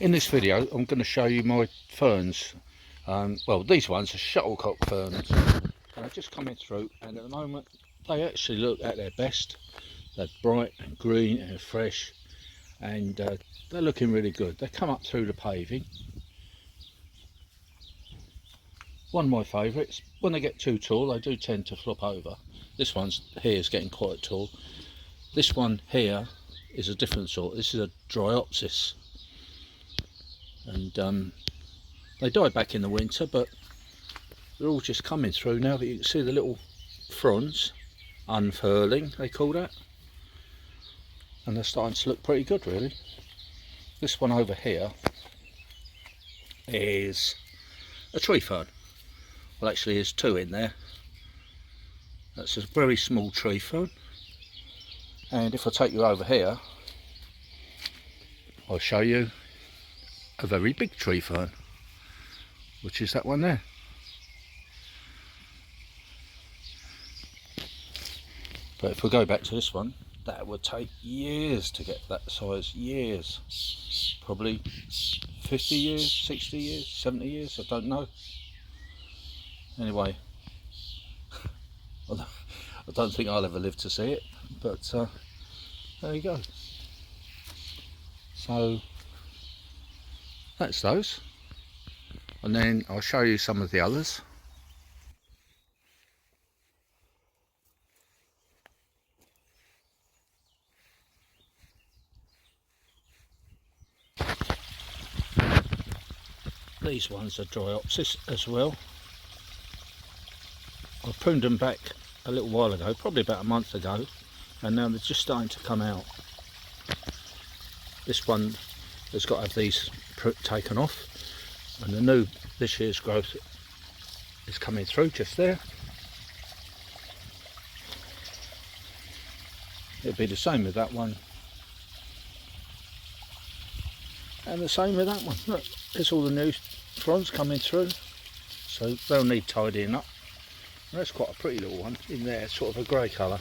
In this video I'm going to show you my ferns. Well, these ones are shuttlecock ferns, and they're just coming through, and at the moment they actually look at their best. They're bright and green and fresh, and they're looking really good. They come up through the paving. One of my favourites. When they get too tall they do tend to flop over. This one's here is getting quite tall. This one here is a different sort. This is a Dryopsis, and they died back in the winter, but they're all just coming through now. That you can see the little fronds unfurling, they call that, and they're starting to look pretty good really. This one over here is a tree fern. Well, actually there's two in there. That's a very small tree fern, and if I take you over here I'll show you a very big tree fern, which is that one there. But if we go back to this one, that would take years to get that size. Years, probably 50 years, 60 years, 70 years, I don't know. Anyway, I don't think I'll ever live to see it, but there you go. So that's those, and then I'll show you some of the others. These ones are Dryopsis as well. I pruned them back a little while ago, probably about a month ago, and now they're just starting to come out. This one has got to have these taken off, and the new this year's growth is coming through just there. It'll be the same with that one, and the same with that one. Look, there's all the new fronds coming through, so they'll need tidying up. And that's quite a pretty little one in there, sort of a grey colour.